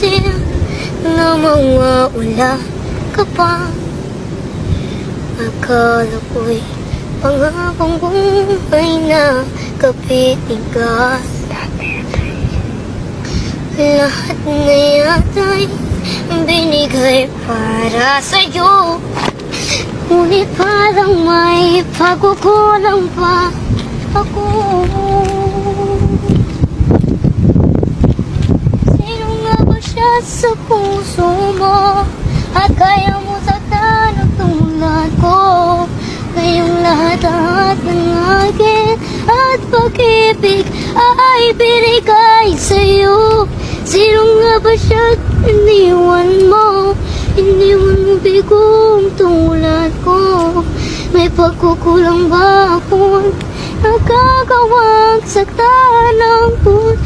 napapansin na mawawala ka pa. Akala ko'y pangakong buhay na kapitigas. Lahat na yata'y binigay para sa'yo, ngunit parang may pagkukulang pa ako. Sino nga ba siya sa puso mo at kaya mo saktan ang tulad ko? Ngayong lahat ng akin at pag-ibig ay binigay sa'yo. Sino nga ba siya iniwan mo? Iniwan mo bigong tulad ko. May pagkukulang ba akong nagkagawang saktan ng puso?